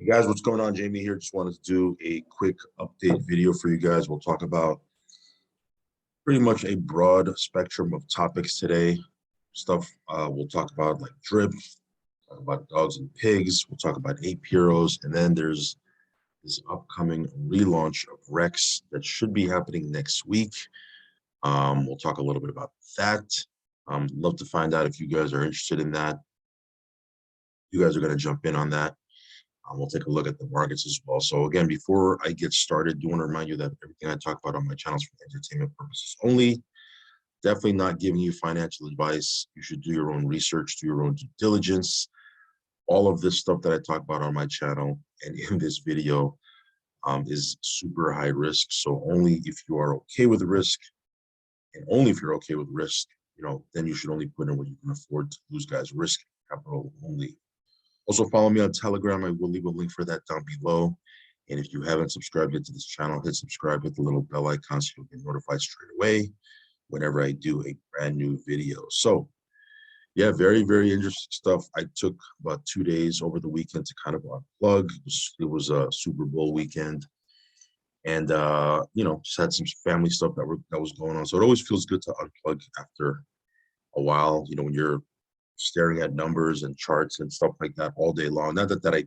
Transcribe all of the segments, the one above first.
Hey guys, what's going on? Jamie here. Just wanted to do a quick update video for you guys. We'll talk about pretty much a broad spectrum of topics today. We'll talk about like drip, talk about dogs and pigs. We'll talk about ape heroes, and then there's this upcoming relaunch of Rex that should be happening next week. We'll talk a little bit about that. Love to find out if you guys are interested in that. You guys are going to jump in on that. We'll take a look at the markets as well. So again, before I get started, I do want to remind you that everything I talk about on my channel is for entertainment purposes only. Definitely not giving you financial advice. You should do your own research, do your own due diligence. All of this stuff that I talk about on my channel and in this video is super high risk. So only if you are okay with the risk, and only if you're okay with risk, then you should only put in what you can afford to lose, guys. Risk capital only. Also, follow me on Telegram. I will leave a link for that down below. And if you haven't subscribed yet to this channel, hit subscribe, hit the little bell icon so you'll get notified straight away whenever I do a brand new video. So, yeah, very, very interesting stuff. I took about 2 days over the weekend to kind of unplug. It was a Super Bowl weekend. And, just had some family stuff that was going on. So it always feels good to unplug after a while, when you're staring at numbers and charts and stuff like that all day long. Not that I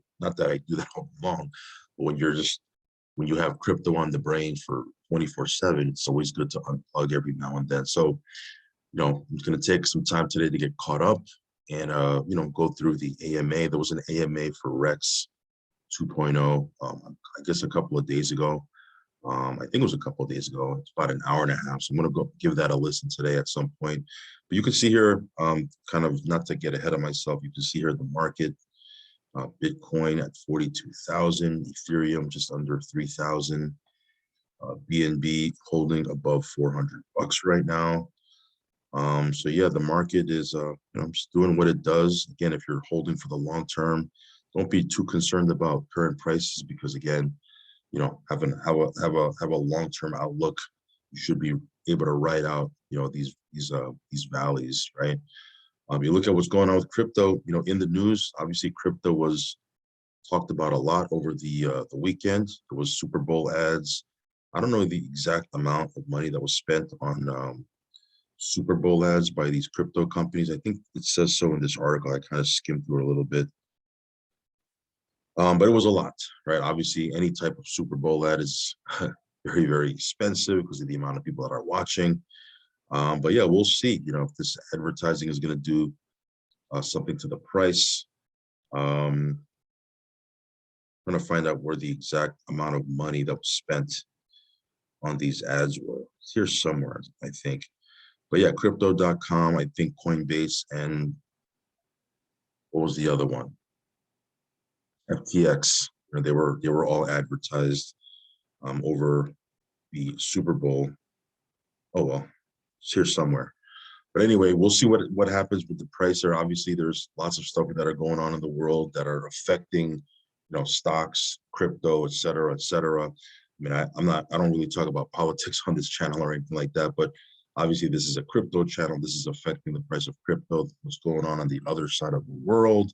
do that all day long, but when you have crypto on the brain for 24/7, it's always good to unplug every now and then. So, I'm going to take some time today to get caught up and, go through the AMA. There was an AMA for Rex 2.0, I guess a couple of days ago. I think it was a couple of days ago. It's about an hour and a half. So I'm going to go give that a listen today at some point. But you can see here, kind of not to get ahead of myself, you can see here the market, Bitcoin at 42,000, Ethereum just under 3,000, BNB holding above 400 bucks right now. So yeah, the market is, just doing what it does. Again, if you're holding for the long term, don't be too concerned about current prices because again, have a long-term outlook. You should be able to ride out, these valleys, right? You look at what's going on with crypto, in the news, obviously crypto was talked about a lot over the weekend. There was Super Bowl ads. I don't know the exact amount of money that was spent on Super Bowl ads by these crypto companies. I think it says so in this article. I kind of skimmed through it a little bit. But it was a lot, right? Obviously, any type of Super Bowl ad is very, very expensive because of the amount of people that are watching. But yeah, we'll see, if this advertising is going to do something to the price. I'm going to find out where the exact amount of money that was spent on these ads were. It's here somewhere, I think. But yeah, crypto.com, I think Coinbase, and what was the other one? FTX, they were all advertised over the Super Bowl. Oh well, it's here somewhere. But anyway, we'll see what happens with the price there. Obviously, there's lots of stuff that are going on in the world that are affecting, stocks, crypto, et cetera, et cetera. I mean, I don't really talk about politics on this channel or anything like that, but obviously this is a crypto channel. This is affecting the price of crypto. What's going on the other side of the world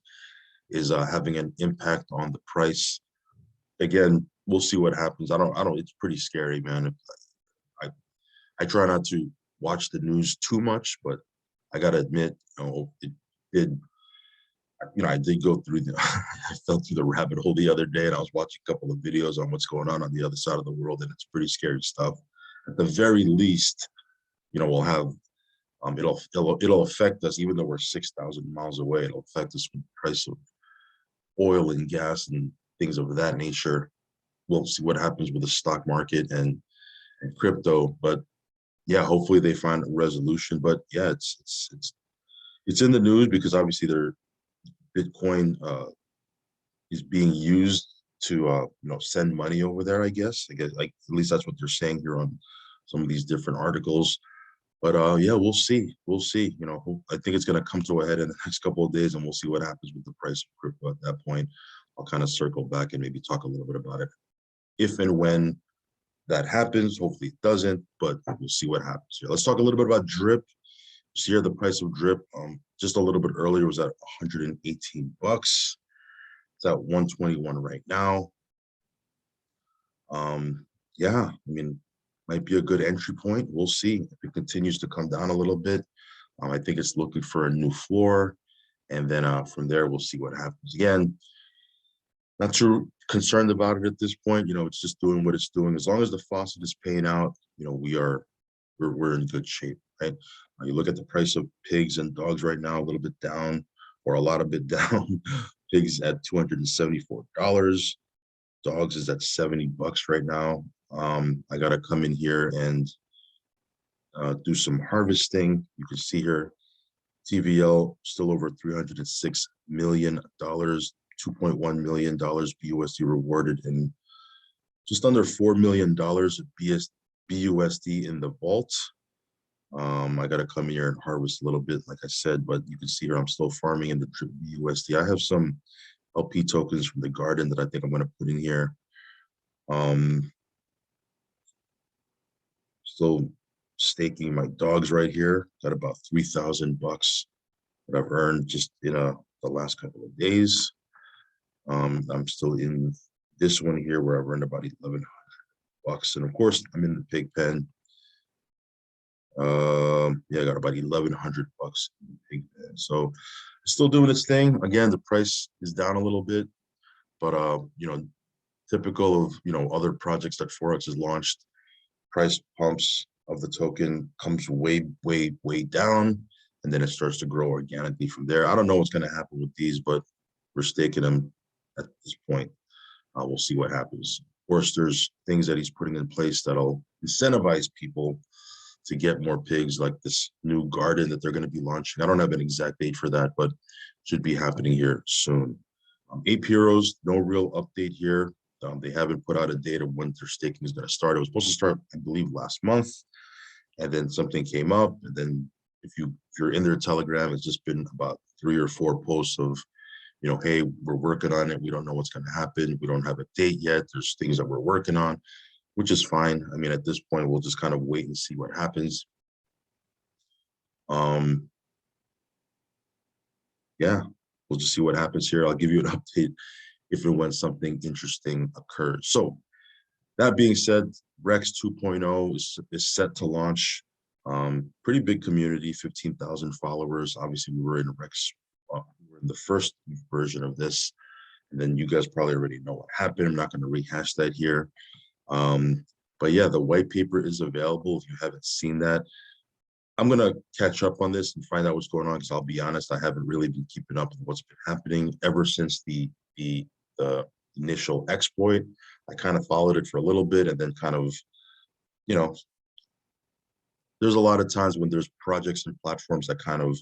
is having an impact on the price. Again, we'll see what happens. It's pretty scary, man. I try not to watch the news too much, but I got to admit, it did, I did go through I fell through the rabbit hole the other day and I was watching a couple of videos on what's going on the other side of the world. And it's pretty scary stuff. At the very least, we'll have, it'll affect us, even though we're 6,000 miles away. It'll affect us with the price of oil and gas and things of that nature. We'll see what happens with the stock market and crypto, but yeah, hopefully they find a resolution. But yeah, it's in the news because obviously Bitcoin is being used to send money over there. I guess like at least that's what they're saying here on some of these different articles. But yeah, we'll see. I think it's going to come to a head in the next couple of days, and we'll see what happens with the price of crypto at that point. I'll kind of circle back and maybe talk a little bit about it if and when that happens. Hopefully it doesn't, but we'll see what happens here. Let's talk a little bit about drip. See here the price of drip just a little bit earlier was at 118 bucks. It's at 121 right now. Yeah, I mean, might be a good entry point. We'll see if it continues to come down a little bit. I think it's looking for a new floor, and then from there we'll see what happens. Again, not too concerned about it at this point. It's just doing what it's doing. As long as the faucet is paying out, we're in good shape, right? You look at the price of pigs and dogs right now, a little bit down, or a lot of bit down. Pigs at $274. Dogs is at 70 bucks right now. I gotta come in here and do some harvesting. You can see here, TVL still over $306 million, $2.1 million BUSD rewarded, and just under $4 million of BUSD in the vault. I gotta come here and harvest a little bit, like I said, but you can see here I'm still farming in the BUSD. I have some LP tokens from the garden that I think I'm gonna put in here. Still staking my dogs right here. Got about 3,000 bucks that I've earned just in the last couple of days. I'm still in this one here where I've earned about 1,100 bucks, and of course I'm in the pig pen. Yeah, I got about 1,100 bucks in the pig pen. So still doing its thing. Again, the price is down a little bit, but typical of other projects that Forex has launched, price pumps of the token comes way down, and then it starts to grow organically from there. I don't know what's going to happen with these, but we're staking them at this point. We'll see what happens. Of course, there's things that he's putting in place that'll incentivize people to get more pigs, like this new garden that they're going to be launching. I don't have an exact date for that, but should be happening here soon. Ape Heroes, no real update here. They haven't put out a date of when their staking is going to start. It was supposed to start, I believe, last month, and then something came up. And then if you're in their Telegram, it's just been about 3 or 4 posts of, hey, we're working on it. We don't know what's going to happen. We don't have a date yet. There's things that we're working on, which is fine. I mean, at this point, we'll just kind of wait and see what happens. Yeah, we'll just see what happens here. I'll give you an update if and when something interesting occurs. So that being said, Rex 2.0 is set to launch. Pretty big community, 15,000 followers. Obviously, we were in Rex, we were in the first version of this, and then you guys probably already know what happened. I'm not going to rehash that here. But yeah, the white paper is available if you haven't seen that. I'm going to catch up on this and find out what's going on, because I'll be honest, I haven't really been keeping up with what's been happening ever since the initial exploit. I kind of followed it for a little bit, and then kind of, there's a lot of times when there's projects and platforms that kind of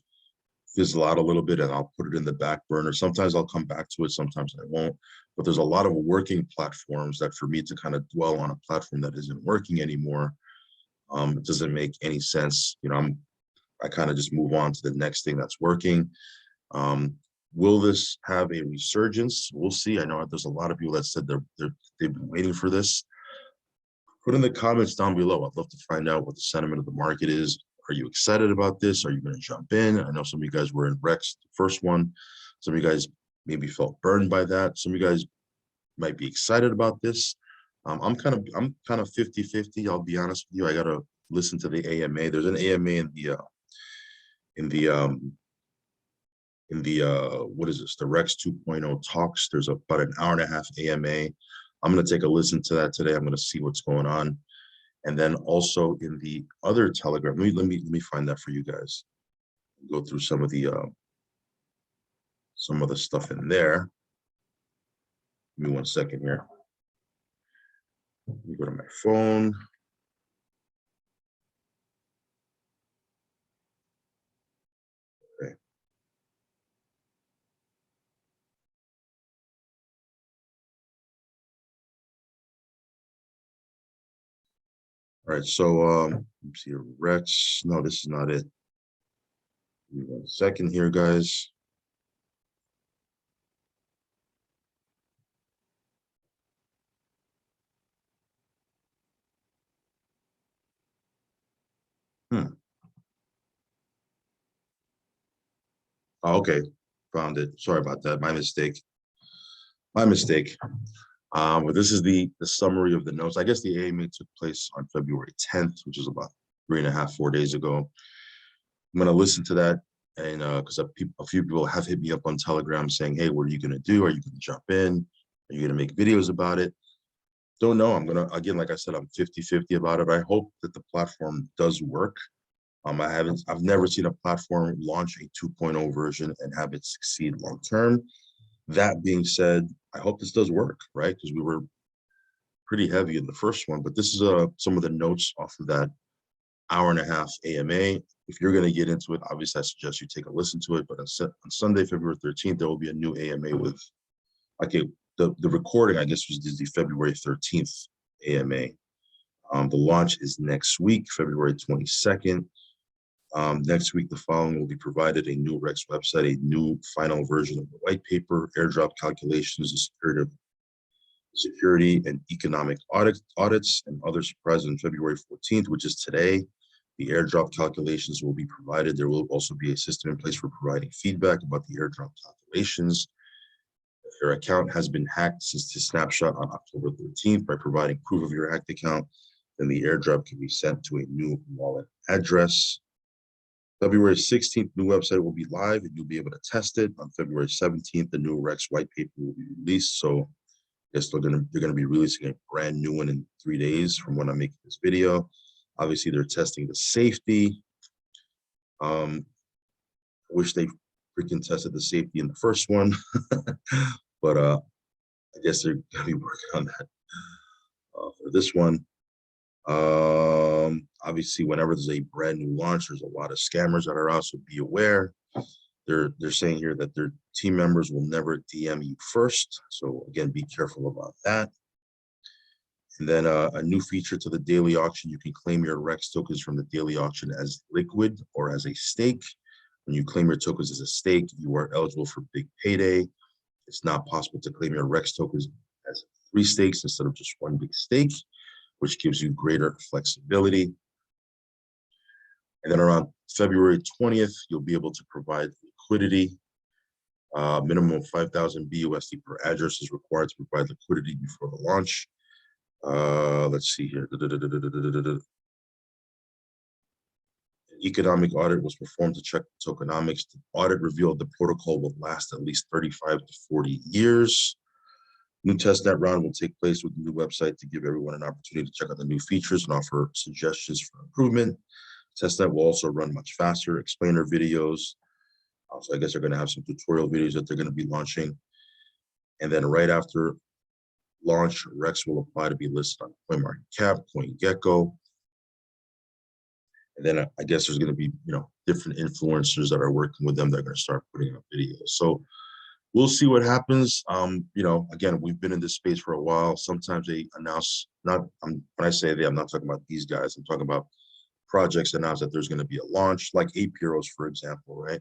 fizzle out a little bit, and I'll put it in the back burner. Sometimes I'll come back to it, sometimes I won't. But there's a lot of working platforms that for me to kind of dwell on a platform that isn't working anymore, it doesn't make any sense. I kind of just move on to the next thing that's working. Will this have a resurgence? We'll see. I know there's a lot of people that said they've been waiting for this. Put in the comments down below. I'd love to find out what the sentiment of the market is. Are you excited about this? Are you going to jump in? I know some of you guys were in Rex, the first one. Some of you guys maybe felt burned by that. Some of you guys might be excited about this. I'm kind of 50-50. I'll be honest with you. I got to listen to the AMA. There's an AMA in the what is this, the Rex 2.0 talks. There's about an hour and a half AMA. I'm going to take a listen to that today. I'm going to see what's going on. And then also in the other Telegram, let me find that for you guys. Go through some of the stuff in there. Give me 1 second here. Let me go to my phone. Okay. All right, so let's see, Rex. No, this is not it. Give me 1 second here, guys. Oh, okay, found it. Sorry about that, my mistake. My mistake. But this is the summary of the notes. I guess the AMA took place on February 10th, which is about 3.5, 4 days ago. I'm going to listen to that, and because a few people have hit me up on Telegram saying, hey, what are you going to do? Are you going to jump in? Are you going to make videos about it? Don't know. I'm going to, again, like I said, I'm 50-50 about it. I hope that the platform does work. I've never seen a platform launch a 2.0 version and have it succeed long term. That being said, I hope this does work, right? Because we were pretty heavy in the first one, but this is some of the notes off of that hour-and-a-half AMA. If you're going to get into it, obviously I suggest you take a listen to it, but on Sunday, February 13th, there will be a new AMA with, okay, the recording, I guess, was the February 13th AMA. The launch is next week, February 22nd. Next week, the following will be provided: a new Rex website, a new final version of the white paper, airdrop calculations, the security and economic audits, and other surprises on February 14th, which is today. The airdrop calculations will be provided. There will also be a system in place for providing feedback about the airdrop calculations. If your account has been hacked since the snapshot on October 13th, by providing proof of your hacked account, then the airdrop can be sent to a new wallet address. February 16th, new website will be live and you'll be able to test it. On February 17th, the new Rex white paper will be released. So I guess they're gonna be releasing a brand new one in 3 days from when I'm making this video. Obviously, they're testing the safety. I wish they freaking tested the safety in the first one, but I guess they're gonna be working on that for this one. Obviously, whenever there's a brand new launch, there's a lot of scammers that are out, so be aware. They're saying here that their team members will never DM you first. So again, be careful about that. And then a new feature to the daily auction: you can claim your Rex tokens from the daily auction as liquid or as a stake. When you claim your tokens as a stake, you are eligible for big payday. It's not possible to claim your Rex tokens as 3 stakes instead of just 1 big stake, which gives you greater flexibility. And then around February 20th, you'll be able to provide liquidity. Minimum of 5,000 BUSD per address is required to provide liquidity before the launch. Let's see here. An economic audit was performed to check tokenomics. The audit revealed the protocol will last at least 35 to 40 years. New testnet round will take place with the new website to give everyone an opportunity to check out the new features and offer suggestions for improvement. Testnet will also run much faster, explainer videos. So I guess they're going to have some tutorial videos that they're going to be launching. And then right after launch, Rex will apply to be listed on CoinMarketCap, CoinGecko. And then I guess there's going to be, different influencers that are working with them that are going to start putting out videos. So we'll see what happens. Again, we've been in this space for a while. Sometimes they announce, when I say they, I'm not talking about these guys. I'm talking about projects announce that there's going to be a launch, like Ape Heroes, for example, right?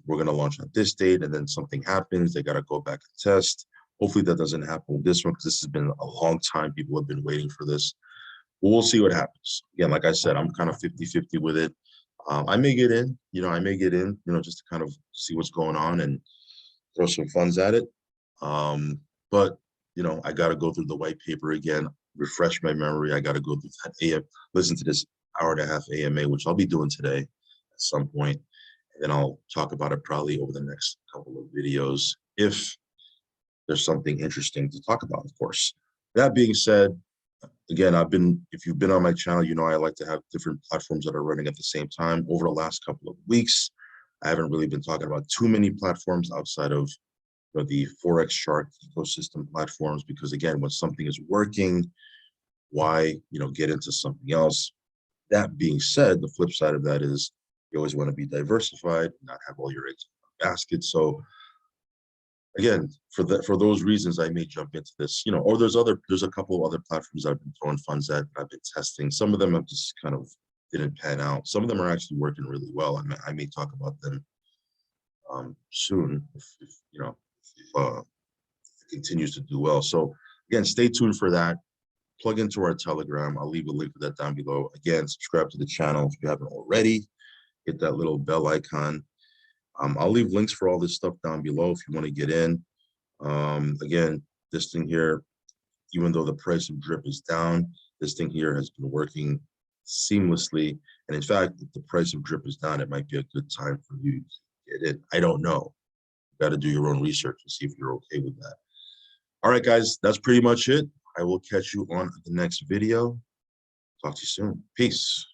We're going to launch on this date, and then something happens. They got to go back and test. Hopefully that doesn't happen with this one, because this has been a long time. People have been waiting for this. But we'll see what happens. Again, like I said, I'm kind of 50-50 with it. I may get in, just to kind of see what's going on and throw some funds at it. But, I got to go through the white paper again, refresh my memory. I got to go through that listen to this hour-and-a-half AMA, which I'll be doing today at some point. And then I'll talk about it probably over the next couple of videos, if there's something interesting to talk about, of course. That being said, again, if you've been on my channel, I like to have different platforms that are running at the same time. Over the last couple of weeks, I haven't really been talking about too many platforms outside of the Forex Shark ecosystem platforms, because again, when something is working, why get into something else? That being said, the flip side of that is you always want to be diversified, not have all your eggs in one basket. So again, for those reasons, I may jump into this, or there's a couple of other platforms I've been throwing funds at, I've been testing. Some of them have just kind of didn't pan out. Some of them are actually working really well. I may talk about them soon if it continues to do well. So again, stay tuned for that. Plug into our Telegram. I'll leave a link for that down below. Again, subscribe to the channel if you haven't already. Hit that little bell icon. I'll leave links for all this stuff down below if you want to get in. Again, this thing here, even though the price of drip is down, this thing here has been working seamlessly. And in fact, if the price of drip is down, it might be a good time for you to get in. I don't know. You got to do your own research and see if you're okay with that. All right, guys, that's pretty much it. I will catch you on the next video. Talk to you soon. Peace.